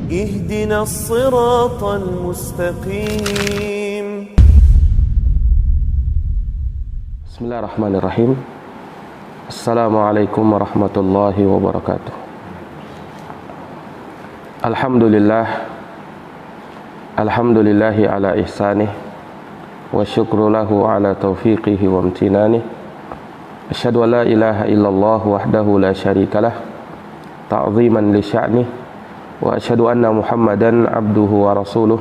اهدنا الصراط المستقيم. Bismillahirrahmanirrahim. Assalamualaikum warahmatullahi wabarakatuh. Alhamdulillahi ala ihsanih wa syukru lahu ala taufiqihi wa amtinanih. Asyhadu an la ilaha illallah wahdahu la syarikalah ta'ziman li sya'nih wa asyhadu anna Muhammadan abduhu wa rasuluh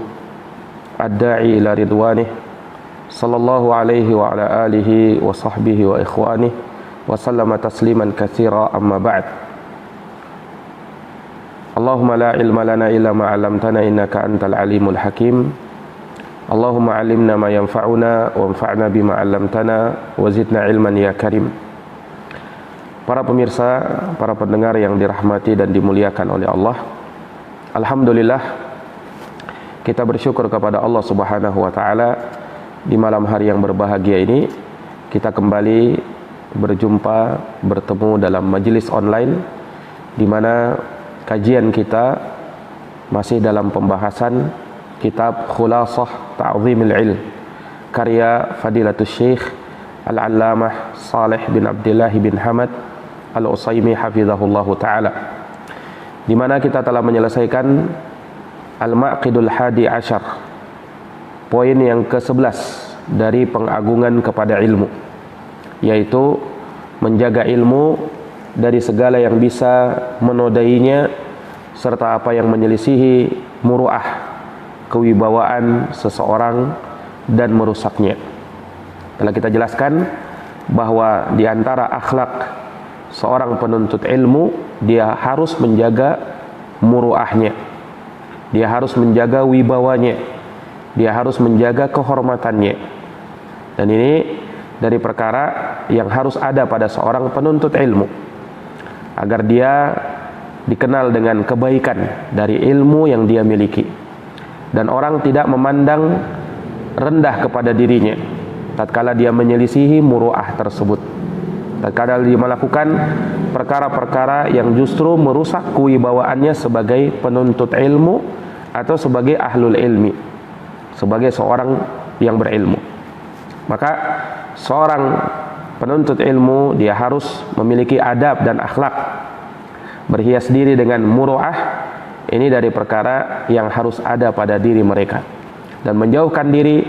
ad-da'i ila ridwanih sallallahu alaihi wa ala alihi wa sahbihi wa ikhwanih wa sallama tasliman katsira amma ba'd. Allahumma la ilma lana illa ma 'allamtana innaka antal alimul hakim. Allahumma 'allimna ma yanfa'una wanfa'na bima 'allamtana wa zidna ilman ya karim. Para pemirsa, para pendengar yang dirahmati dan dimuliakan oleh Allah, alhamdulillah kita bersyukur kepada Allah Subhanahu wa taala di malam hari yang berbahagia ini kita kembali berjumpa, bertemu dalam majelis online di mana kajian kita masih dalam pembahasan kitab Khulasah Ta'zimil Ilm karya Fadilatul Syekh Al-Allamah Saleh bin Abdullah bin Hamad Al-Utsaimin hafizahullahu ta'ala, di mana kita telah menyelesaikan Al-Maqidul Hadi Asyar, poin yang ke-11 dari pengagungan kepada ilmu, yaitu menjaga ilmu dari segala yang bisa menodainya serta apa yang menyelisihi muruah kewibawaan seseorang dan merusaknya. Telah kita jelaskan bahwa di antara akhlak seorang penuntut ilmu, dia harus menjaga muruahnya, dia harus menjaga wibawanya, dia harus menjaga kehormatannya. Dan ini dari perkara yang harus ada pada seorang penuntut ilmu, agar dia dikenal dengan kebaikan dari ilmu yang dia miliki, dan orang tidak memandang rendah kepada dirinya tatkala dia menyelisihi muruah tersebut, tatkala dia melakukan perkara-perkara yang justru merusak kewibawaannya sebagai penuntut ilmu atau sebagai ahlul ilmi, sebagai seorang yang berilmu. Maka seorang penuntut ilmu dia harus memiliki adab dan akhlak, berhias diri dengan muruah. Ini dari perkara yang harus ada pada diri mereka, dan menjauhkan diri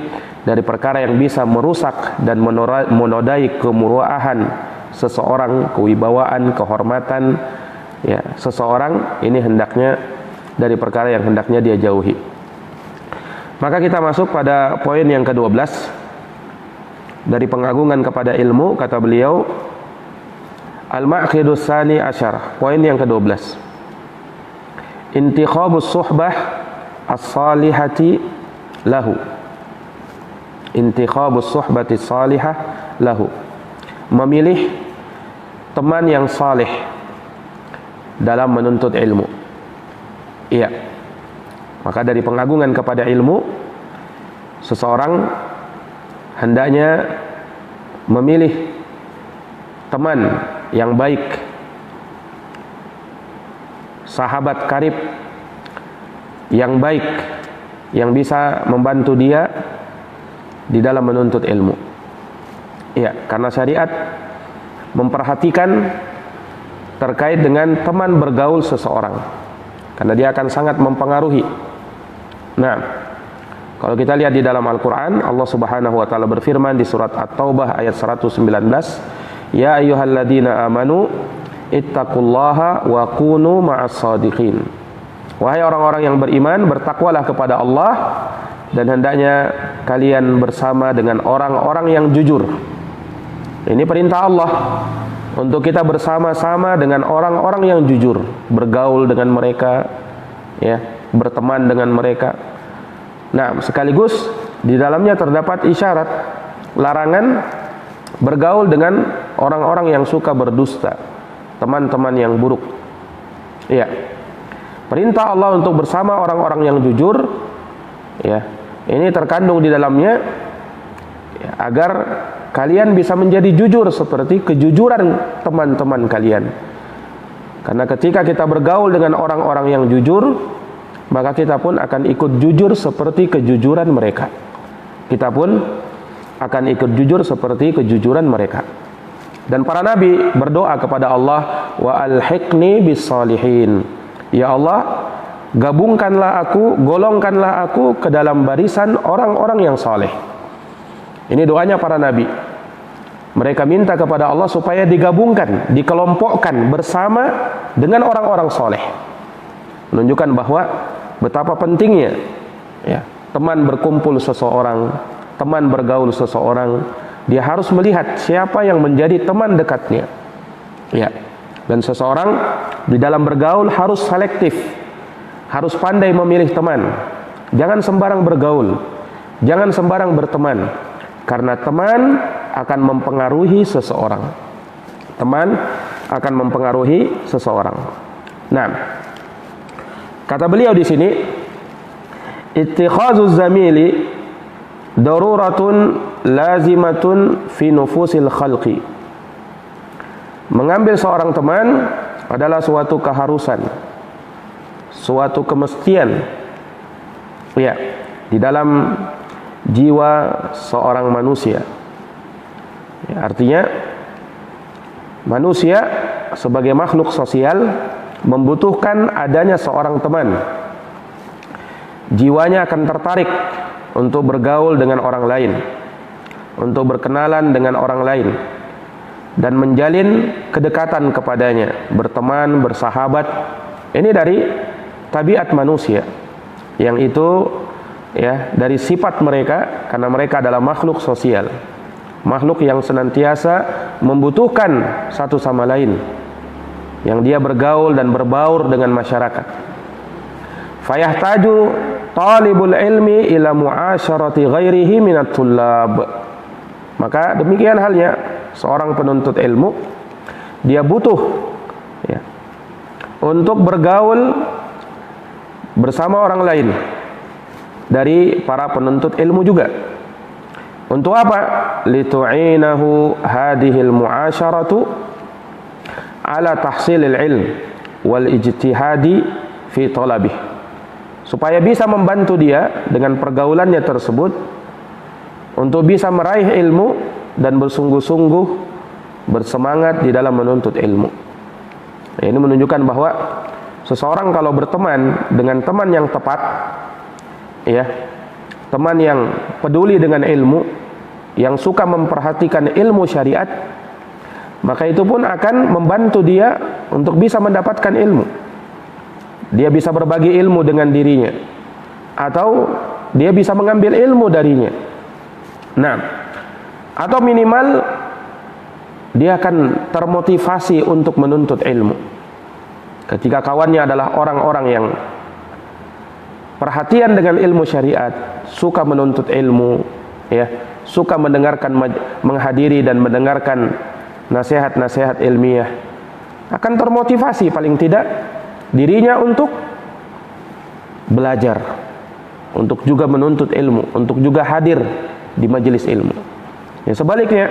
dari perkara yang bisa merusak dan menodai kemuruahan seseorang, kewibawaan, kehormatan ya seseorang. Ini hendaknya dari perkara yang hendaknya dia jauhi. Maka kita masuk pada poin yang ke-12 dari pengagungan kepada ilmu. Kata beliau, Al-Maqidus Tsani Asyar, poin yang ke-12, intikhabus suhbah as-salihati lahu. Intikhabus suhbati salihah lahu, memilih teman yang saleh dalam menuntut ilmu. Iya. Maka dari pengagungan kepada ilmu, seseorang hendaknya memilih teman yang baik, sahabat karib yang baik, yang bisa membantu dia di dalam menuntut ilmu. Ya, karena syariat memperhatikan terkait dengan teman bergaul seseorang, karena dia akan sangat mempengaruhi. Nah, kalau kita lihat di dalam Al-Quran, Allah Subhanahu wa ta'ala berfirman di surat At-Taubah ayat 119, ya ayyuhalladzina amanu ittaqullaha wa kunu ma'as shadiqin. Wahai orang-orang yang beriman, bertakwalah kepada Allah, dan hendaknya kalian bersama dengan orang-orang yang jujur. Ini perintah Allah untuk kita bersama-sama dengan orang-orang yang jujur, bergaul dengan mereka, ya, berteman dengan mereka. Nah, sekaligus di dalamnya terdapat isyarat larangan bergaul dengan orang-orang yang suka berdusta, teman-teman yang buruk. Iya. Perintah Allah untuk bersama orang-orang yang jujur, ya, ini terkandung di dalamnya ya, agar kalian bisa menjadi jujur seperti kejujuran teman-teman kalian. Karena ketika kita bergaul dengan orang-orang yang jujur, maka kita pun akan ikut jujur seperti kejujuran mereka. Kita pun akan ikut jujur seperti kejujuran mereka. Dan para nabi berdoa kepada Allah, wa alhiqni bis salihin. Ya Allah, gabungkanlah aku, golongkanlah aku ke dalam barisan orang-orang yang saleh. Ini doanya para nabi. Mereka minta kepada Allah supaya digabungkan, dikelompokkan bersama dengan orang-orang saleh. Menunjukkan bahwa betapa pentingnya ya, teman berkumpul seseorang, teman bergaul seseorang, dia harus melihat siapa yang menjadi teman dekatnya. Ya. Dan seseorang di dalam bergaul harus selektif. Harus pandai memilih teman. Jangan sembarang bergaul. Jangan sembarang berteman. Karena teman akan mempengaruhi seseorang. Teman akan mempengaruhi seseorang. Nah, kata beliau di sini, ittikhazuz zamili daruratun lazimatun fi nufusil khalqi. Mengambil seorang teman adalah suatu keharusan, suatu kemestian ya, di dalam jiwa seorang manusia ya, artinya manusia sebagai makhluk sosial membutuhkan adanya seorang teman. Jiwanya akan tertarik untuk bergaul dengan orang lain, untuk berkenalan dengan orang lain, dan menjalin kedekatan kepadanya, berteman, bersahabat. Ini dari tabiat manusia, yang itu ya dari sifat mereka, karena mereka adalah makhluk sosial, makhluk yang senantiasa membutuhkan satu sama lain, yang dia bergaul dan berbaur dengan masyarakat. Fayahtaju talibul ilmi ila mu'asyarati ghairihi minat tullab. Maka demikian halnya seorang penuntut ilmu, dia butuh ya, untuk bergaul bersama orang lain dari para penuntut ilmu juga. Untuk apa? Litu'inahu hadhil mu'asyaratu ala tahsilil ilm wal ijtihadi fi talabih. Supaya bisa membantu dia dengan pergaulannya tersebut untuk bisa meraih ilmu dan bersungguh-sungguh bersemangat di dalam menuntut ilmu. Ini menunjukkan bahwa seseorang kalau berteman dengan teman yang tepat, ya, teman yang peduli dengan ilmu, yang suka memperhatikan ilmu syariat, maka itu pun akan membantu dia untuk bisa mendapatkan ilmu. Dia bisa berbagi ilmu dengan dirinya, atau dia bisa mengambil ilmu darinya. Nah, atau minimal dia akan termotivasi untuk menuntut ilmu ketika kawannya adalah orang-orang yang perhatian dengan ilmu syariat, suka menuntut ilmu, ya, suka mendengarkan, menghadiri dan mendengarkan nasihat-nasihat ilmiah, akan termotivasi paling tidak dirinya untuk belajar, untuk juga menuntut ilmu, untuk juga hadir di majelis ilmu. Ya, sebaliknya,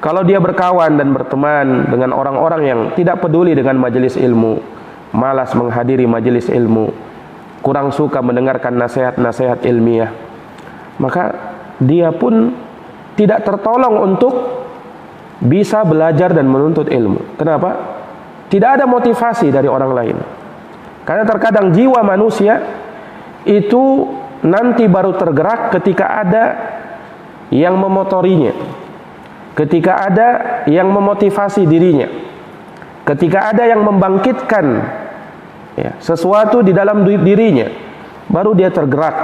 kalau dia berkawan dan berteman dengan orang-orang yang tidak peduli dengan majelis ilmu, malas menghadiri majelis ilmu, kurang suka mendengarkan nasihat-nasihat ilmiah, maka dia pun tidak tertolong untuk bisa belajar dan menuntut ilmu. Kenapa? Tidak ada motivasi dari orang lain. Karena terkadang jiwa manusia itu nanti baru tergerak ketika ada yang memotorinya, ketika ada yang memotivasi dirinya, ketika ada yang membangkitkan ya, sesuatu di dalam dirinya, baru dia tergerak,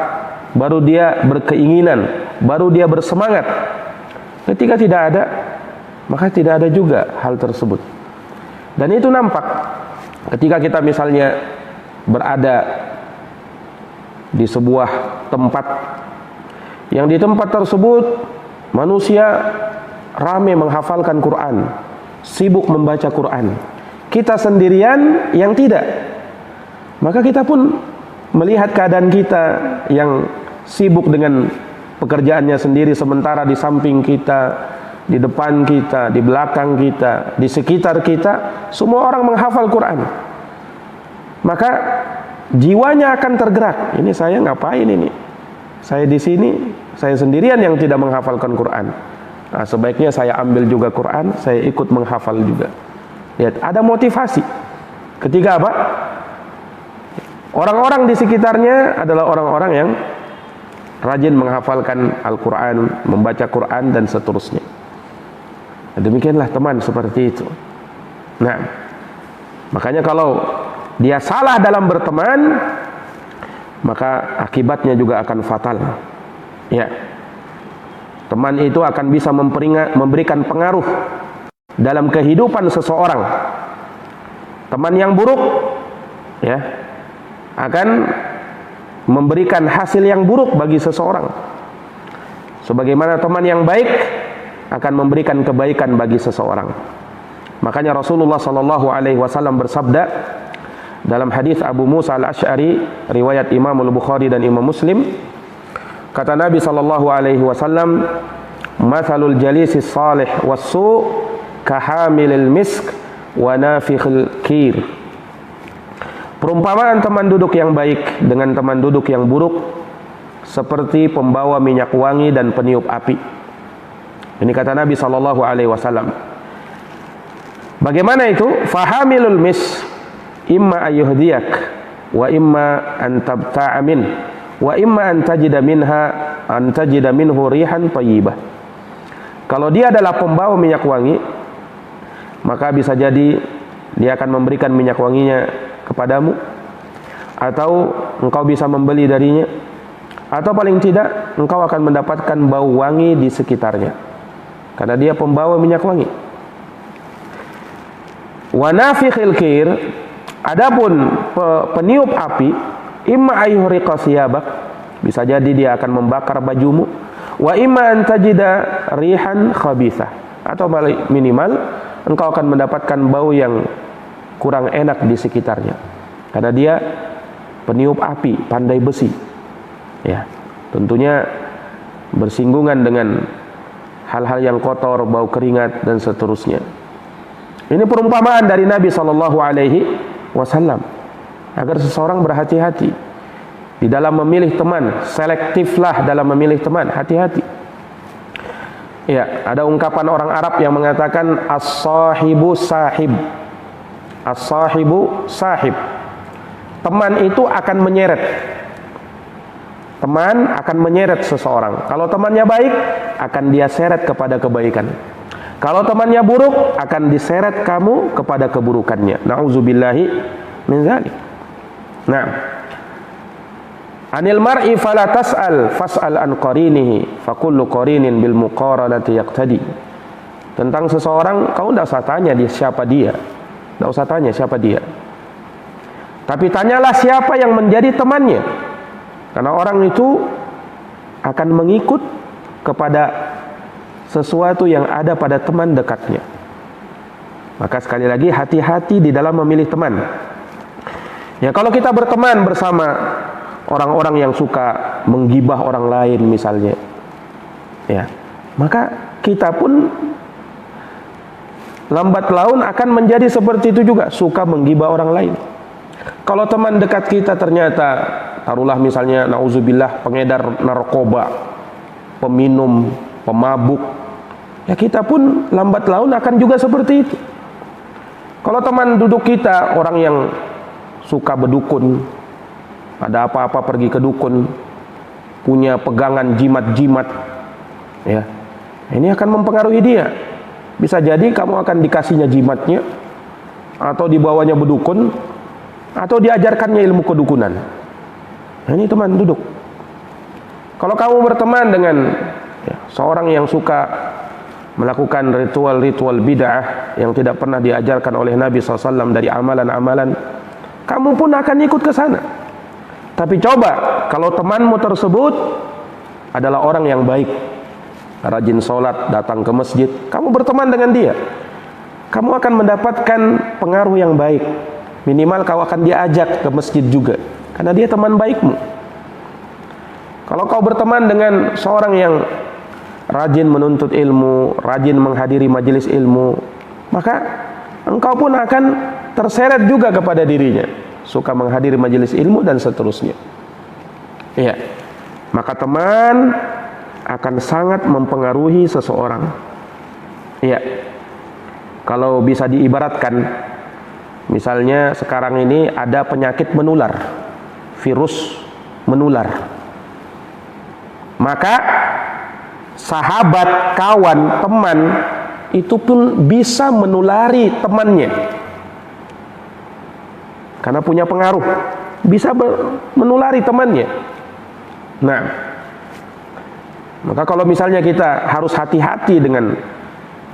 baru dia berkeinginan, baru dia bersemangat. Ketika tidak ada, maka tidak ada juga hal tersebut. Dan itu nampak ketika kita misalnya berada di sebuah tempat, yang di tempat tersebut manusia ramai menghafalkan Quran, sibuk membaca Quran, kita sendirian yang tidak, maka kita pun melihat keadaan kita yang sibuk dengan pekerjaannya sendiri, sementara di samping kita, di depan kita, di belakang kita, di sekitar kita, semua orang menghafal Quran. Maka jiwanya akan tergerak. Ini saya ngapain ini? Saya di sini, saya sendirian yang tidak menghafalkan Quran. Nah, sebaiknya saya ambil juga Quran, saya ikut menghafal juga. Lihat, ada motivasi. Ketiga apa? Orang-orang di sekitarnya adalah orang-orang yang rajin menghafalkan Al-Quran, membaca Quran, dan seterusnya. Demikianlah teman seperti itu. Nah, makanya kalau dia salah dalam berteman, maka akibatnya juga akan fatal. Ya, teman itu akan bisa memberikan pengaruh dalam kehidupan seseorang. Teman yang buruk, ya, akan memberikan hasil yang buruk bagi seseorang. Sebagaimana teman yang baik akan memberikan kebaikan bagi seseorang. Makanya Rasulullah sallallahu alaihi wasallam bersabda dalam hadis Abu Musa Al-Asy'ari riwayat Imam Al-Bukhari dan Imam Muslim, kata Nabi sallallahu alaihi wasallam, "Matsalul jalisis salih was-su' kahamilil misk wa nafikhil kir." Perumpamaan teman duduk yang baik dengan teman duduk yang buruk seperti pembawa minyak wangi dan peniup api. Ini kata Nabi sallallahu alaihi wasallam. Bagaimana itu? Fahamilul mis imma ayyuhdiyak wa imma an tabta'a min wa imma an tajida minhu rihan thayyibah. Kalau dia adalah pembawa minyak wangi, maka bisa jadi dia akan memberikan minyak wanginya kepadamu, atau engkau bisa membeli darinya, atau paling tidak engkau akan mendapatkan bau wangi di sekitarnya karena dia pembawa minyak wangi. Wa nafikhil kir, adapun peniup api, imma ayyuhriqa siyabak, bisa jadi dia akan membakar bajumu, wa imma an tajida rihan khabithah, atau minimal engkau akan mendapatkan bau yang kurang enak di sekitarnya karena dia peniup api, pandai besi. Ya, tentunya bersinggungan dengan hal-hal yang kotor, bau keringat dan seterusnya. Ini perumpamaan dari Nabi sallallahu alaihi wasallam agar seseorang berhati-hati di dalam memilih teman. Selektiflah dalam memilih teman, hati-hati. Ya, ada ungkapan orang Arab yang mengatakan as-sahibu sahib. As-sahibu sahib. Teman itu akan menyeret. Teman akan menyeret seseorang. Kalau temannya baik, akan dia seret kepada kebaikan. Kalau temannya buruk, akan diseret kamu kepada keburukannya. Na'udzubillahi min dzalik. Nah, anil mar'i fala tas'al fas'al an qarinihi fa kullu qarinin bil muqaranati yaqtadi. Tentang seseorang kau tidak usah tanya dia siapa dia. Tidak usah tanya siapa dia. Tapi tanyalah siapa yang menjadi temannya. Karena orang itu akan mengikut kepada sesuatu yang ada pada teman dekatnya. Maka sekali lagi hati-hati di dalam memilih teman. Ya, kalau kita berteman bersama orang-orang yang suka menggibah orang lain misalnya, ya, maka kita pun lambat laun akan menjadi seperti itu juga, suka menggibah orang lain. Kalau teman dekat kita ternyata, taruhlah misalnya nauzubillah pengedar narkoba, peminum, pemabuk, ya kita pun lambat laun akan juga seperti itu. Kalau teman duduk kita orang yang suka bedukun, ada apa-apa pergi ke dukun, punya pegangan jimat-jimat, ya, ini akan mempengaruhi dia. Bisa jadi kamu akan dikasihnya jimatnya, atau dibawanya bedukun, atau diajarkannya ilmu kedukunan. Nah, ini teman duduk. Kalau kamu berteman dengan seorang yang suka melakukan ritual-ritual bid'ah yang tidak pernah diajarkan oleh Nabi SAW dari amalan-amalan, kamu pun akan ikut ke sana. Tapi coba kalau temanmu tersebut adalah orang yang baik, rajin sholat, datang ke masjid, kamu berteman dengan dia, kamu akan mendapatkan pengaruh yang baik. Minimal kau akan diajak ke masjid juga, karena dia teman baikmu. Kalau kau berteman dengan seorang yang rajin menuntut ilmu, rajin menghadiri majelis ilmu, maka engkau pun akan terseret juga kepada dirinya. suka menghadiri majelis ilmu dan seterusnya. Iya. Maka teman akan sangat mempengaruhi seseorang. Iya. Kalau bisa diibaratkan, misalnya sekarang ini ada penyakit menular, virus menular. Maka sahabat, kawan, teman itu pun bisa menulari temannya. Karena punya pengaruh, bisa menulari temannya. Nah, maka kalau misalnya kita harus hati-hati dengan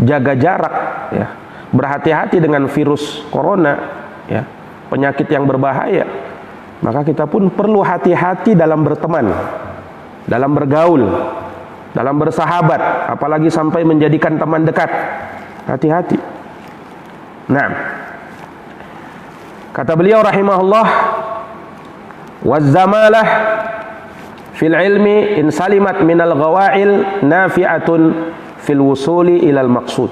jaga jarak, ya, berhati-hati dengan virus corona, ya, penyakit yang berbahaya, maka kita pun perlu hati-hati dalam berteman, dalam bergaul, dalam bersahabat, apalagi sampai menjadikan teman dekat. Hati-hati. Nah, kata beliau rahimahullah, wazzamalah fil ilmi in salimat minal ghawail nafi'atun fil wusuli ilal maqsud.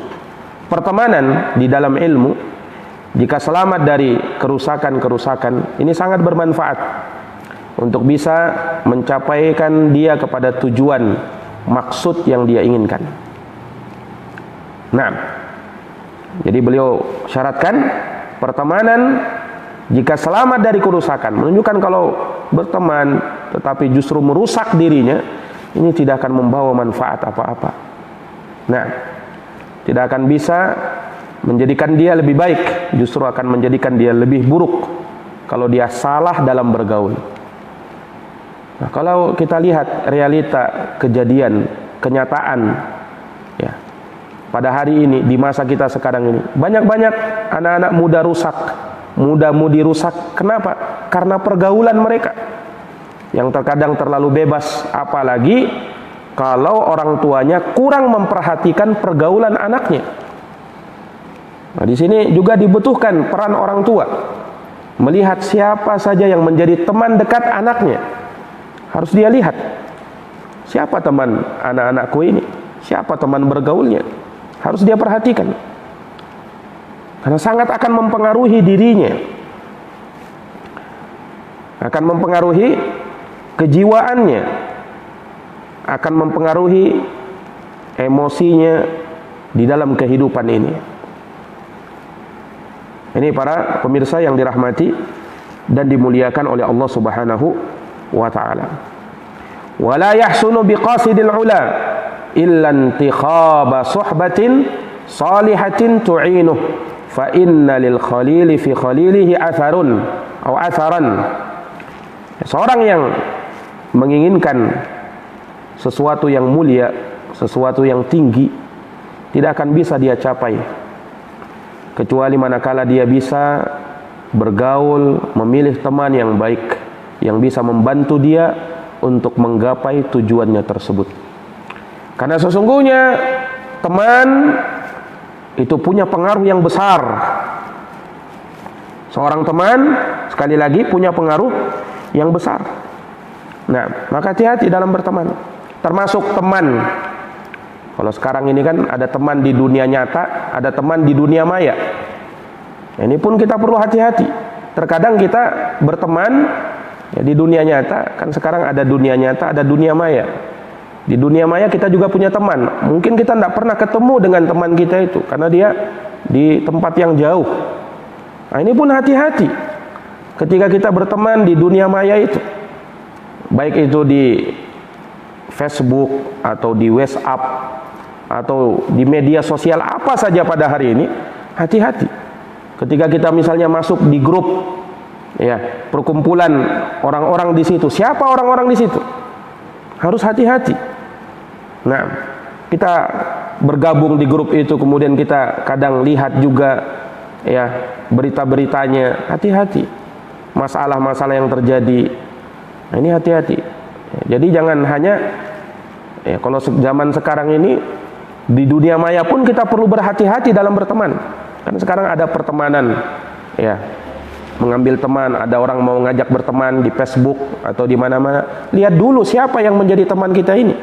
Pertemanan di dalam ilmu, jika selamat dari kerusakan-kerusakan, ini sangat bermanfaat untuk bisa mencapaikan dia kepada tujuan maksud yang dia inginkan. Nah, jadi beliau syaratkan pertemanan jika selamat dari kerusakan, menunjukkan kalau berteman tetapi justru merusak dirinya, ini tidak akan membawa manfaat apa-apa. Nah, tidak akan bisa menjadikan dia lebih baik, justru akan menjadikan dia lebih buruk kalau dia salah dalam bergaul. Nah, kalau kita lihat realita kejadian, kenyataan, ya, pada hari ini, di masa kita sekarang ini, banyak-banyak anak-anak muda rusak, muda-mudi rusak. Kenapa? Karena pergaulan mereka yang terkadang terlalu bebas, apalagi kalau orang tuanya kurang memperhatikan pergaulan anaknya. Nah, di sini juga dibutuhkan peran orang tua, melihat siapa saja yang menjadi teman dekat anaknya. Harus dia lihat, siapa teman anak-anakku ini, siapa teman bergaulnya. Harus dia perhatikan, karena sangat akan mempengaruhi dirinya, akan mempengaruhi kejiwaannya, akan mempengaruhi emosinya di dalam kehidupan ini. Ini para pemirsa yang dirahmati dan dimuliakan oleh Allah Subhanahu wa ta'ala. Wala yahsunu biqasidil ula illa intikhaba suhbatin salihatin tu'inuh fa inna lil khalili fi khalilihi atharun atau atharan. Seorang yang menginginkan sesuatu yang mulia, sesuatu yang tinggi, tidak akan bisa dia capai kecuali manakala dia bisa bergaul, memilih teman yang baik, yang bisa membantu dia untuk menggapai tujuannya tersebut. Karena sesungguhnya teman itu punya pengaruh yang besar. Seorang teman, sekali lagi, punya pengaruh yang besar. Nah, maka hati-hati dalam berteman. Termasuk teman, kalau sekarang ini kan ada teman di dunia nyata, ada teman di dunia maya. Ini pun kita perlu hati-hati. Terkadang kita berteman ya, di dunia nyata, kan sekarang ada dunia nyata, ada dunia maya. Di dunia maya kita juga punya teman. Mungkin kita tidak pernah ketemu dengan teman kita itu, karena dia di tempat yang jauh. Nah, ini pun hati-hati ketika kita berteman di dunia maya itu, baik itu di Facebook atau di WhatsApp atau di media sosial apa saja pada hari ini. Hati-hati ketika kita misalnya masuk di grup, ya, perkumpulan orang-orang di situ. Siapa orang-orang di situ? Harus hati-hati. Nah, kita bergabung di grup itu, kemudian kita kadang lihat juga, ya, berita-beritanya. Hati-hati masalah-masalah yang terjadi. Nah, ini hati-hati. Jadi jangan hanya, ya, kalau zaman sekarang ini di dunia maya pun kita perlu berhati-hati dalam berteman. Kan sekarang ada pertemanan, ya, mengambil teman. Ada orang mau ngajak berteman di Facebook atau di mana-mana. Lihat dulu siapa yang menjadi teman kita ini.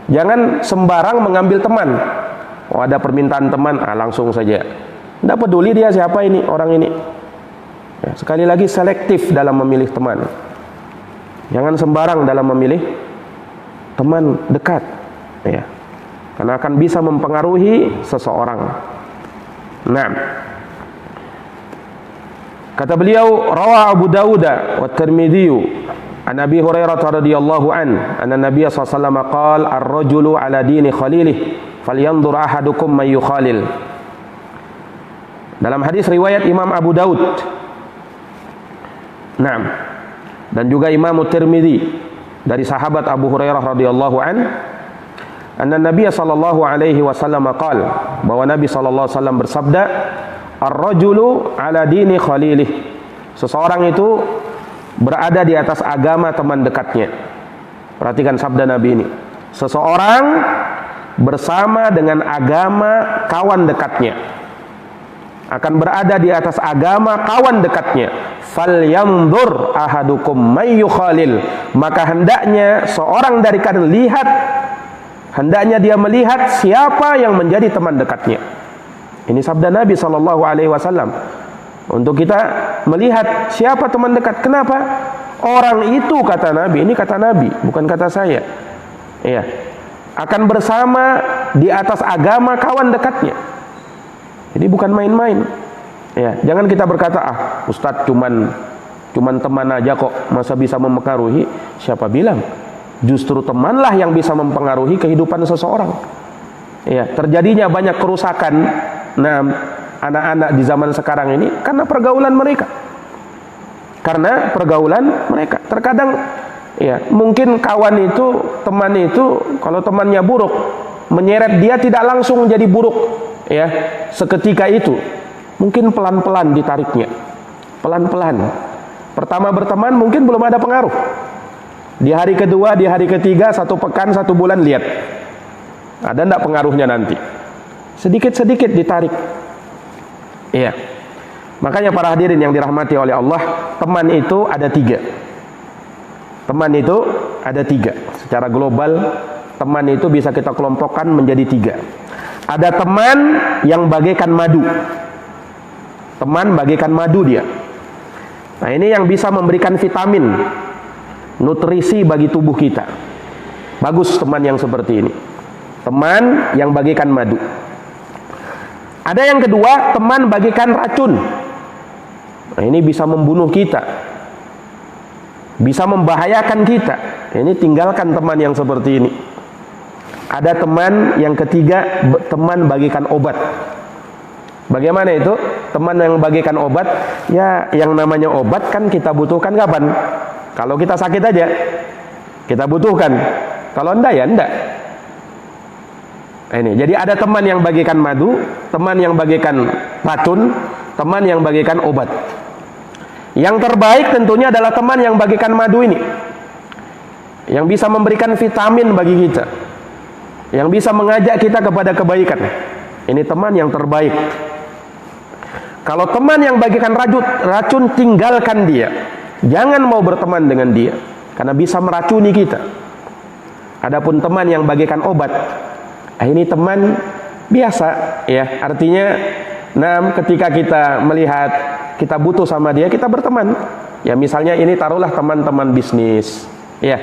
Jangan sembarang mengambil teman. Oh, ada permintaan teman, langsung saja. Tidak peduli dia siapa ini, orang ini. Ya, sekali lagi selektif dalam memilih teman. Jangan sembarang dalam memilih teman dekat. Ya. Karena akan bisa mempengaruhi seseorang. Nah, kata beliau, rawa Abu Dawud wa Tirmidzi an Abi Hurairah radhiyallahu anna Nabiy sallallahu alaihi wasallam qala ar-rajulu ala dini khalilih falyanzur ahadukum may yukhalil. Dalam hadis riwayat Imam Abu Daud. Naam. Dan juga Imam Tirmidzi dari sahabat Abu Hurairah radhiyallahu anna Nabiy sallallahu alaihi wasallam qala, bahwa Nabi sallallahu alaihi wasallam bersabda, ar-rajulu ala dini khalilih. Seseorang itu berada di atas agama teman dekatnya. Perhatikan sabda Nabi ini. Seseorang bersama dengan agama kawan dekatnya. Akan berada di atas agama kawan dekatnya. Falyanzur ahadukum may yukhalil. Maka hendaknya seorang dari kalian hendaknya dia melihat siapa yang menjadi teman dekatnya. Ini sabda Nabi sallallahu alaihi wasallam. Untuk kita melihat siapa teman dekat. Kenapa? Orang itu, kata Nabi, ini kata Nabi, bukan kata saya. Iya. Akan bersama di atas agama kawan dekatnya. Jadi bukan main-main. Ya, jangan kita berkata, Ustadz cuman teman aja kok, masa bisa mempengaruhi? Siapa bilang? Justru temanlah yang bisa mempengaruhi kehidupan seseorang. Ya, terjadinya banyak kerusakan anak-anak di zaman sekarang ini karena pergaulan mereka. Terkadang ya, mungkin kawan itu, teman itu, kalau temannya buruk, menyeret dia tidak langsung jadi buruk ya seketika itu. Mungkin pelan-pelan ditariknya. Pelan-pelan. Pertama berteman mungkin belum ada pengaruh. Di hari kedua, di hari ketiga, 1 pekan, 1 bulan, lihat ada enggak pengaruhnya nanti. Sedikit-sedikit ditarik. Iya. Makanya para hadirin yang dirahmati oleh Allah, teman itu ada 3. Teman itu ada 3. Secara global, teman itu bisa kita kelompokkan menjadi 3. Ada teman yang bagaikan madu. Teman bagaikan madu dia. Nah, ini yang bisa memberikan vitamin, nutrisi bagi tubuh kita. Bagus teman yang seperti ini. Teman yang bagaikan madu. Ada yang kedua, teman bagaikan racun. Nah, ini bisa membunuh kita, bisa membahayakan kita. Ini tinggalkan teman yang seperti ini. Ada teman yang ketiga, teman bagaikan obat. Bagaimana itu? Teman yang bagaikan obat. Ya, yang namanya obat kan kita butuhkan kapan? Kalau kita sakit aja kita butuhkan. Kalau enggak ya enggak. Nah, ini. Jadi ada teman yang bagaikan madu, teman yang bagaikan racun, teman yang bagaikan obat. Yang terbaik tentunya adalah teman yang bagaikan madu ini, yang bisa memberikan vitamin bagi kita, yang bisa mengajak kita kepada kebaikan. Ini teman yang terbaik. Kalau teman yang bagaikan racun, tinggalkan dia. Jangan mau berteman dengan dia, karena bisa meracuni kita. Adapun teman yang bagaikan obat, ini teman biasa ya. Artinya, ketika kita melihat kita butuh sama dia, kita berteman. Ya, misalnya ini taruhlah teman-teman bisnis. Ya,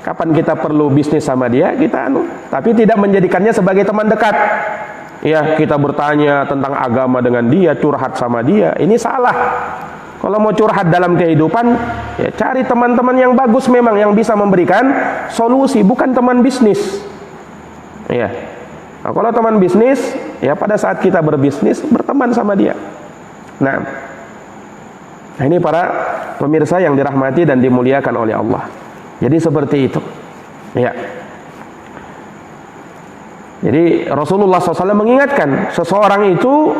kapan kita perlu bisnis sama dia, kita tapi tidak menjadikannya sebagai teman dekat. Ya, kita bertanya tentang agama dengan dia, curhat sama dia. Ini salah. Kalau mau curhat dalam kehidupan, ya cari teman-teman yang bagus memang, yang bisa memberikan solusi, bukan teman bisnis. Ya. Nah, kalau teman bisnis, ya pada saat kita berbisnis, berteman sama dia. Nah, ini para pemirsa yang dirahmati dan dimuliakan oleh Allah. Jadi seperti itu. Ya. Jadi Rasulullah SAW mengingatkan, seseorang itu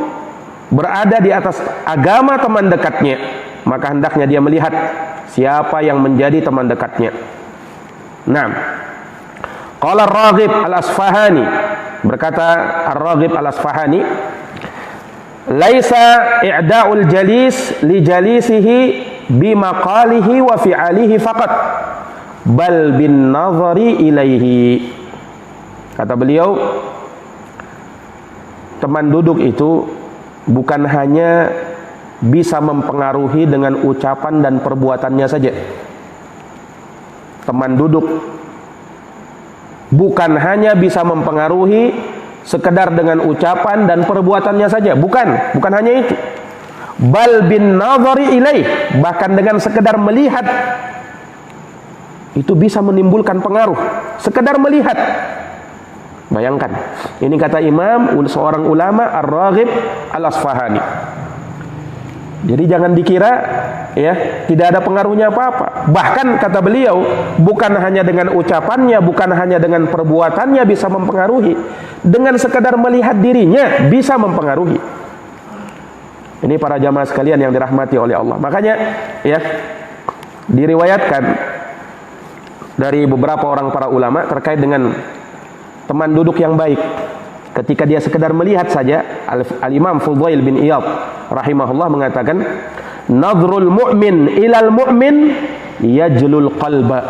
berada di atas agama teman dekatnya, maka hendaknya dia melihat siapa yang menjadi teman dekatnya. Nah, qala Ar-Raghib Al-Asfahani, berkata Ar-Raghib Al-Asfahani, laisa i'da'ul jalis li jalisihi bimaqalihi wa fi'alihi faqat, bal bin nazari ilaihi. Kata beliau, teman duduk itu bukan hanya bisa mempengaruhi dengan ucapan dan perbuatannya saja. Teman duduk bukan hanya bisa mempengaruhi sekedar dengan ucapan dan perbuatannya saja, bukan hanya itu. Bal bin nazari ilaih, bahkan dengan sekedar melihat itu bisa menimbulkan pengaruh. Sekedar melihat. Bayangkan, ini kata Imam, seorang ulama Ar-Raghib Al-Asfahani. Jadi jangan dikira ya tidak ada pengaruhnya apa-apa. Bahkan kata beliau, bukan hanya dengan ucapannya, bukan hanya dengan perbuatannya bisa mempengaruhi, dengan sekedar melihat dirinya bisa mempengaruhi. Ini para jamaah sekalian yang dirahmati oleh Allah. Makanya ya diriwayatkan dari beberapa orang para ulama terkait dengan teman duduk yang baik. Ketika dia sekedar melihat saja, Al-Imam Fudail bin Iyad rahimahullah mengatakan, nadhrul mu'min ilal mu'min yajlul qalba.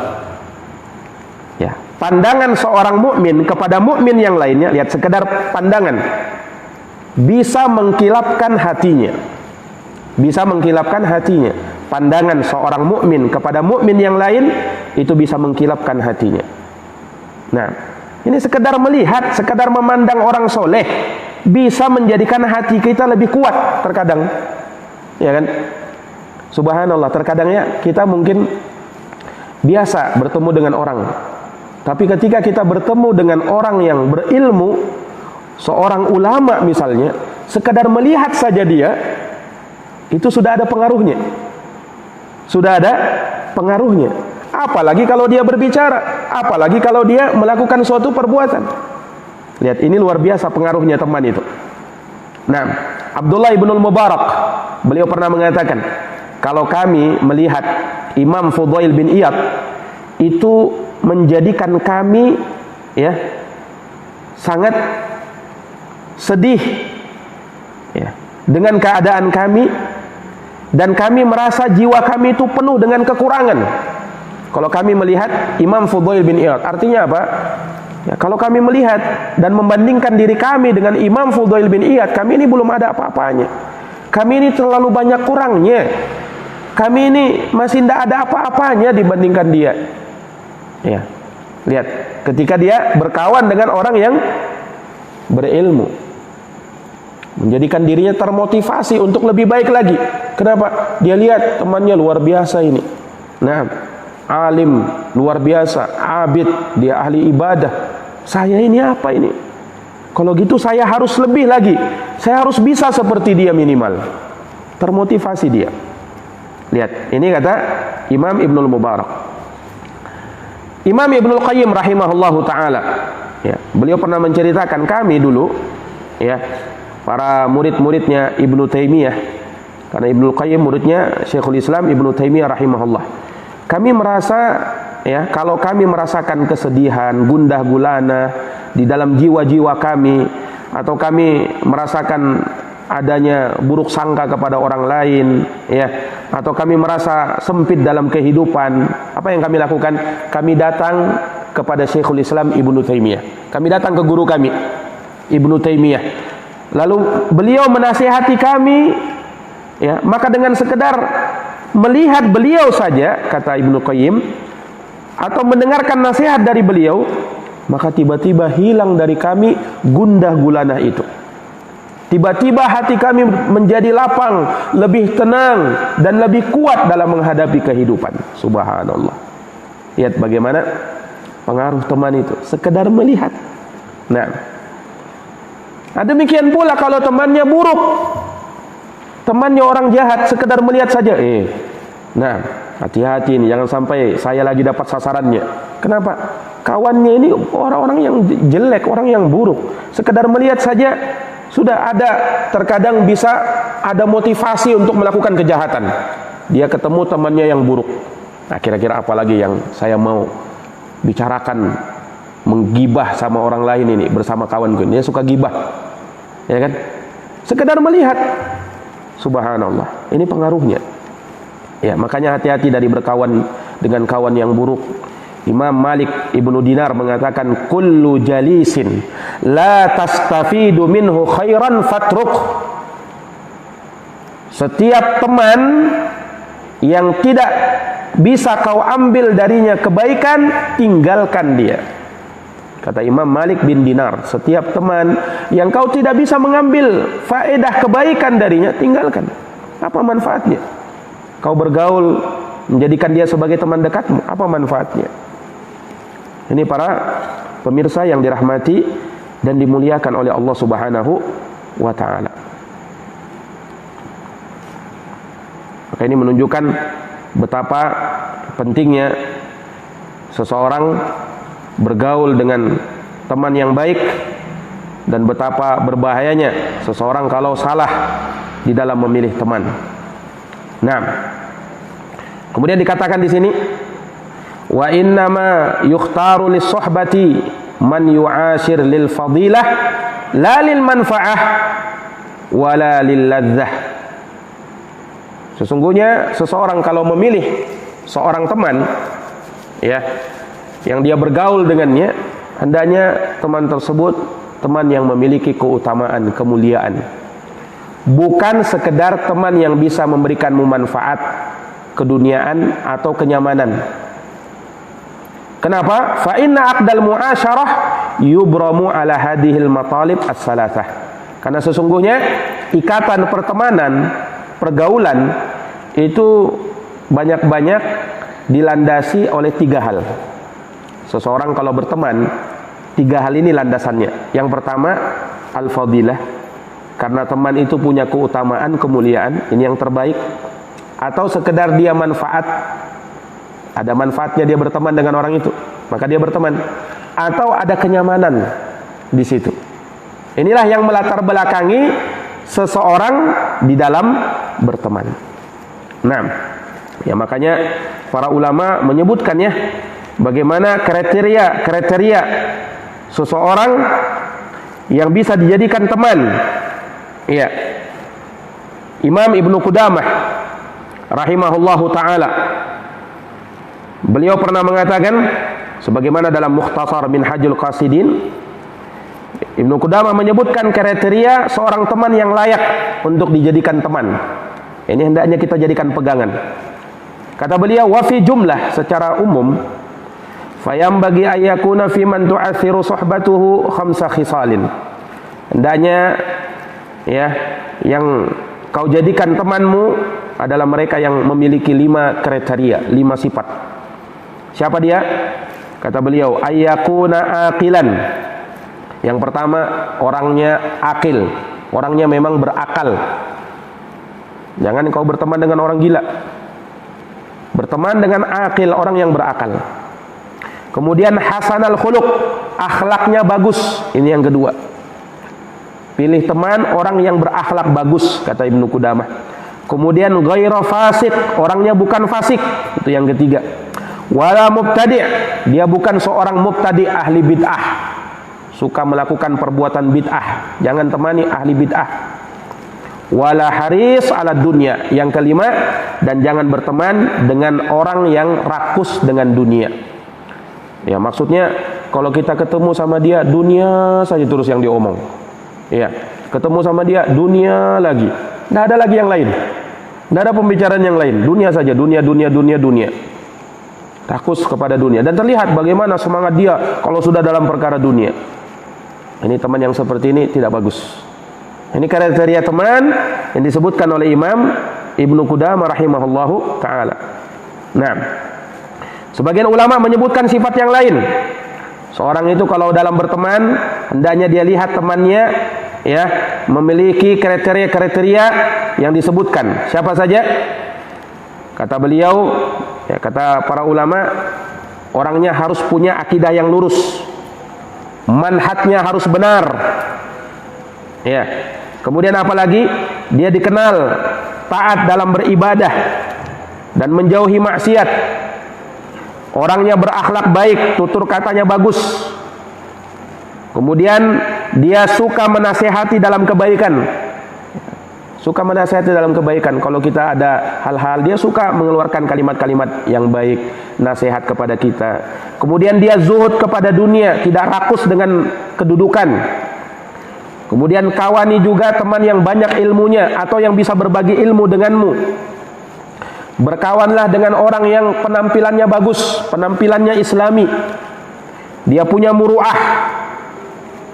Ya, pandangan seorang mukmin kepada mukmin yang lainnya, lihat sekedar pandangan, bisa mengkilapkan hatinya. Bisa mengkilapkan hatinya. Pandangan seorang mukmin kepada mukmin yang lain itu bisa mengkilapkan hatinya. Nah, ini sekedar melihat, sekedar memandang orang soleh bisa menjadikan hati kita lebih kuat terkadang, ya kan? Subhanallah, terkadangnya kita mungkin biasa bertemu dengan orang, tapi ketika kita bertemu dengan orang yang berilmu, seorang ulama misalnya, sekedar melihat saja dia, itu sudah ada pengaruhnya. Sudah ada pengaruhnya. Apalagi kalau dia berbicara, apalagi kalau dia melakukan suatu perbuatan. Lihat, ini luar biasa pengaruhnya teman itu. Nah, Abdullah ibnul Mubarak, beliau pernah mengatakan, kalau kami melihat Imam Fudail bin Iyad, itu menjadikan kami ya sangat sedih ya dengan keadaan kami, dan kami merasa jiwa kami itu penuh dengan kekurangan. Kalau kami melihat Imam Fudail bin Iyad, artinya apa? Ya, kalau kami melihat dan membandingkan diri kami dengan Imam Fudail bin Iyad, kami ini belum ada apa-apanya. Kami ini terlalu banyak kurangnya. Kami ini masih tidak ada apa-apanya dibandingkan dia. Ya, lihat, ketika dia berkawan dengan orang yang berilmu, menjadikan dirinya termotivasi untuk lebih baik lagi. Kenapa? Dia lihat temannya luar biasa ini. Nah, alim luar biasa, abid, dia ahli ibadah. Saya ini apa ini? Kalau gitu saya harus lebih lagi. Saya harus bisa seperti dia minimal. Termotivasi dia. Lihat, ini kata Imam Ibnul Mubarak. Imam Ibnul Qayyim rahimahullahu taala, ya, beliau pernah menceritakan kami dulu, ya, para murid-muridnya Ibnu Taimiyah. Karena Ibnul Qayyim muridnya Syekhul Islam Ibnu Taimiyah rahimahullah. Kami merasa, ya, kalau kami merasakan kesedihan, gundah gulana di dalam jiwa-jiwa kami, atau kami merasakan adanya buruk sangka kepada orang lain, ya, atau kami merasa sempit dalam kehidupan, apa yang kami lakukan? Kami datang kepada Syekhul Islam Ibnu Taimiyah. Kami datang ke guru kami Ibnu Taimiyah. Lalu beliau menasihati kami, ya, maka dengan sekedar melihat beliau saja, kata Ibnu Qayyim, atau mendengarkan nasihat dari beliau, maka tiba-tiba hilang dari kami gundah gulana itu. Tiba-tiba hati kami menjadi lapang, lebih tenang, dan lebih kuat dalam menghadapi kehidupan. Subhanallah. Lihat bagaimana pengaruh teman itu, sekedar melihat. Nah, demikian pula kalau temannya buruk, temannya orang jahat, sekedar melihat saja, nah, hati-hati ini, jangan sampai saya lagi dapat sasarannya. Kenapa? Kawannya ini orang-orang yang jelek, orang yang buruk. Sekedar melihat saja, sudah ada, terkadang bisa ada motivasi untuk melakukan kejahatan. Dia ketemu temannya yang buruk. Nah, kira-kira apa lagi yang saya mau bicarakan, menggibah sama orang lain ini, bersama kawanku. Dia suka gibah, ya kan? Sekedar melihat. Subhanallah, ini pengaruhnya. Ya, makanya hati-hati dari berkawan dengan kawan yang buruk. Imam Malik Ibnu Dinar mengatakan, kullu jalisin la tastafidu minhu khairan fatruk. Setiap teman yang tidak bisa kau ambil darinya kebaikan, tinggalkan dia. Kata Imam Malik bin Dinar, setiap teman yang kau tidak bisa mengambil faedah kebaikan darinya, tinggalkan. Apa manfaatnya? Kau bergaul, menjadikan dia sebagai teman dekatmu, apa manfaatnya? Ini para pemirsa yang dirahmati dan dimuliakan oleh Allah Subhanahu wa ta'ala. Maka ini menunjukkan betapa pentingnya seseorang bergaul dengan teman yang baik, dan betapa berbahayanya seseorang kalau salah di dalam memilih teman. Nah, kemudian dikatakan di sini, wa innama yukhtaru lis-suhbati man yu'ashir lil fadilah la lil manfaah wala lil ladzah. Sesungguhnya seseorang kalau memilih seorang teman, ya, yang dia bergaul dengannya, hendaknya teman tersebut teman yang memiliki keutamaan, kemuliaan, bukan sekedar teman yang bisa memberikanmu manfaat keduniaan atau kenyamanan. Kenapa? Fa inna aqdal mu'asyarah yubramu ala hadhil matalib as-salasah. Karena sesungguhnya ikatan pertemanan, pergaulan itu banyak-banyak dilandasi oleh 3 hal. Seseorang kalau berteman, 3 hal ini landasannya. Yang pertama, al-fadilah, karena teman itu punya keutamaan, kemuliaan, ini yang terbaik. Atau sekedar dia manfaat, ada manfaatnya dia berteman dengan orang itu, maka dia berteman. Atau ada kenyamanan di situ. Inilah yang melatar belakangi seseorang di dalam berteman. Nah, ya makanya para ulama menyebutkan ya, bagaimana kriteria seseorang yang bisa dijadikan teman. Iya. Imam Ibnu Qudamah rahimahullahu taala, beliau pernah mengatakan sebagaimana dalam Mukhtasar Minhajul Qasidin, Ibnu Qudamah menyebutkan kriteria seorang teman yang layak untuk dijadikan teman. Ini hendaknya kita jadikan pegangan. Kata beliau, wa fi jumlah, secara umum, fayambagi ayyakuna fi man tu'athiru suhbatuhu khamsa khisalin. Hendaknya ya, yang kau jadikan temanmu adalah mereka yang memiliki 5 kriteria, 5 sifat. Siapa dia? Kata beliau, ayyakuna aqilan. Yang pertama, orangnya akil, orangnya memang berakal. Jangan kau berteman dengan orang gila. Berteman dengan akil, orang yang berakal. Kemudian hasanal khuluq, akhlaknya bagus. Ini yang kedua. Pilih teman orang yang berakhlak bagus, kata Ibnu Qudamah. Kemudian ghairu fasik, orangnya bukan fasik. Itu yang ketiga. Wala mubtadi', dia bukan seorang mubtadi' ahli bid'ah, suka melakukan perbuatan bid'ah. Jangan temani ahli bid'ah. Wala haris ala dunya, yang kelima, dan jangan berteman dengan orang yang rakus dengan dunia. Ya, maksudnya kalau kita ketemu sama dia, dunia saja terus yang diomong. Ya, ketemu sama dia, dunia lagi. Tidak ada lagi yang lain. Tidak ada pembicaraan yang lain. Dunia saja, dunia. Rakus kepada dunia. Dan terlihat bagaimana semangat dia kalau sudah dalam perkara dunia. Ini teman yang seperti ini tidak bagus. Ini kriteria teman yang disebutkan oleh Imam Ibnu Qudamah rahimahullahu ta'ala. Nah, sebagian ulama menyebutkan sifat yang lain. Seorang itu kalau dalam berteman, hendaknya dia lihat temannya ya memiliki kriteria-kriteria yang disebutkan. Siapa saja? Kata beliau, ya, kata para ulama, orangnya harus punya akidah yang lurus, manhajnya harus benar. Ya. Kemudian apalagi? Dia dikenal taat dalam beribadah dan menjauhi maksiat. Orangnya berakhlak baik, tutur katanya bagus. Kemudian dia suka menasehati dalam kebaikan. Suka menasehati dalam kebaikan. Kalau kita ada hal-hal, dia suka mengeluarkan kalimat-kalimat yang baik, nasihat kepada kita. Kemudian dia zuhud kepada dunia, tidak rakus dengan kedudukan. Kemudian kawani juga teman yang banyak ilmunya atau yang bisa berbagi ilmu denganmu. Berkawanlah dengan orang yang penampilannya bagus, penampilannya islami. Dia punya muru'ah.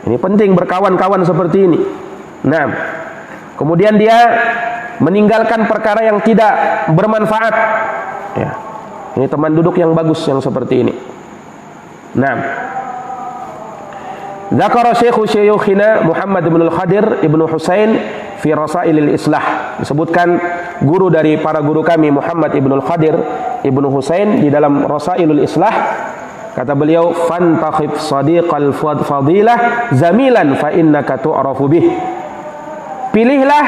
Ini penting berkawan-kawan seperti ini. Nah, kemudian dia meninggalkan perkara yang tidak bermanfaat. Ya. Ini teman duduk yang bagus yang seperti ini. Nah, Zakara Syuyukhina Muhammad ibn al-Khadir ibn Husain fi Rasailil Islah. Disebutkan guru dari para guru kami Muhammad ibn al-Khadir ibn Husain di dalam Rasailul Islah. Kata beliau, "Fantakhib sadiqal fadilah zamilan fa innaka tu'rafu bih." Pilihlah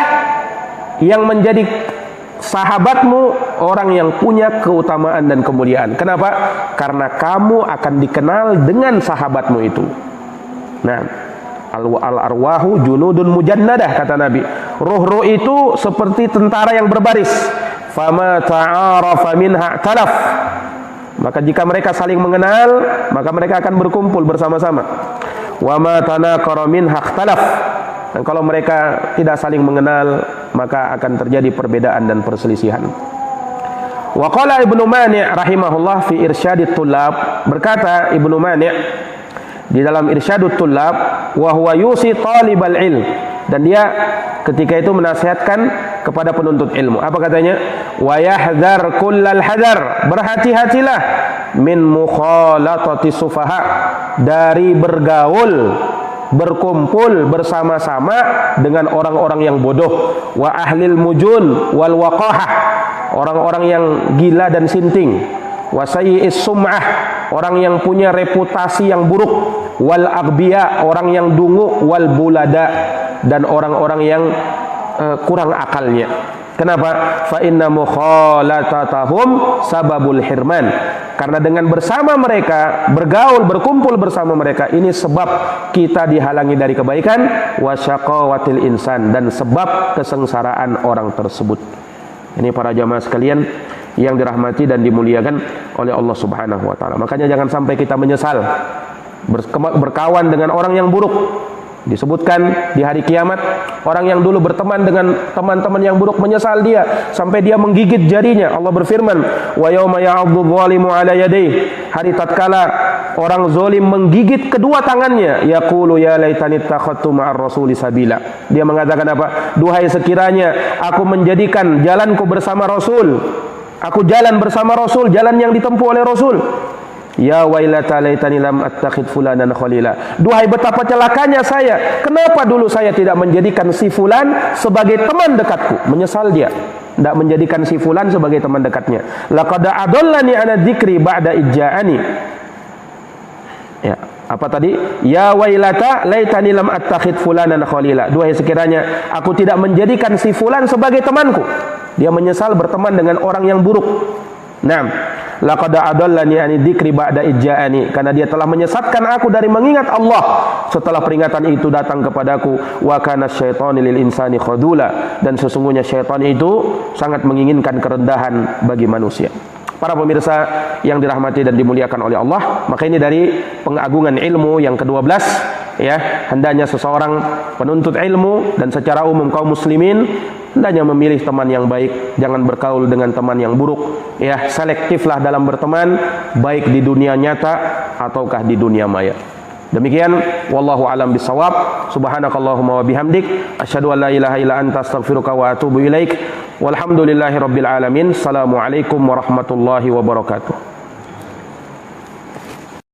yang menjadi sahabatmu orang yang punya keutamaan dan kemuliaan. Kenapa? Karena kamu akan dikenal dengan sahabatmu itu. Nah, al-arwahu junudun mujannadah, kata Nabi. Ruh-ruh itu seperti tentara yang berbaris. Fama ta'arafa minha talaf. Maka jika mereka saling mengenal, maka mereka akan berkumpul bersama-sama. Wa ma tanaqara minha ikhtalaf. Dan kalau mereka tidak saling mengenal, maka akan terjadi perbedaan dan perselisihan. Wa qala Ibnu Mani' rahimahullah fi Irsyadit Tullab, berkata Ibnu Mani' di dalam Irsyadut Tullab, wa huwa yusi talibal ilm, dan dia ketika itu menasihatkan kepada penuntut ilmu. Apa katanya? Wa yahdhar kullal hadar, berhati-hatilah min mukhalatati sufaha, dari bergaul, berkumpul bersama-sama dengan orang-orang yang bodoh. Wa ahlil mujun wal waqahah, orang-orang yang gila dan sinting. Wa sayyi'is sum'ah, orang yang punya reputasi yang buruk. Wal aghbiya, orang yang dungu. Wal bulada, dan orang-orang yang kurang akalnya. Kenapa? Fa inna mukhalatatahum sababul hirman. Karena dengan bersama mereka, bergaul, berkumpul bersama mereka, ini sebab kita dihalangi dari kebaikan. Wa syaqawatil insan, dan sebab kesengsaraan orang tersebut. Ini para jamaah sekalian yang dirahmati dan dimuliakan oleh Allah Subhanahu wa taala. Makanya jangan sampai kita menyesal berkawan dengan orang yang buruk. Disebutkan di hari kiamat, orang yang dulu berteman dengan teman-teman yang buruk menyesal dia sampai dia menggigit jarinya. Allah berfirman, wa yauma ya'addu dzalimu ala yadayhi, hari tatkala orang zalim menggigit kedua tangannya, yaqulu ya laitani takhadtu ma'ar rasuli sabila. Dia mengatakan apa? Duhai sekiranya aku menjadikan jalanku bersama Rasul. Aku jalan bersama Rasul, jalan yang ditempuh oleh Rasul. Ya wailata laitani lam attakhid fulanan khalila. Duhai betapa celakanya saya, kenapa dulu saya tidak menjadikan si fulan sebagai teman dekatku. Menyesal dia tidak menjadikan si fulan sebagai teman dekatnya. Laqad adallani ana dzikri ba'da ijja'ani. Ya, apa tadi? Ya wailata laitani lam attakhid fulanan khalila. Duhai sekiranya aku tidak menjadikan si fulan sebagai temanku. Dia menyesal berteman dengan orang yang buruk. Naam, laqad adallani ani dzikri ba'da ijja'ani, karena dia telah menyesatkan aku dari mengingat Allah setelah peringatan itu datang kepadaku. Wa kana syaitanu lil insani khadula, dan sesungguhnya syaitan itu sangat menginginkan kerendahan bagi manusia. Para pemirsa yang dirahmati dan dimuliakan oleh Allah, maka ini dari pengagungan ilmu yang ke-12, ya, hendaknya seseorang penuntut ilmu dan secara umum kaum muslimin hendaknya memilih teman yang baik, jangan bergaul dengan teman yang buruk, ya, selektiflah dalam berteman, baik di dunia nyata ataukah di dunia maya. Demikian, wallahu alam bisawab. Subhanakallahumma wa bihamdik, asyhadu an la ilaha illa anta astaghfiruka wa atubu ilaik. Walhamdulillahirabbil alamin. Assalamualaikum warahmatullahi wabarakatuh.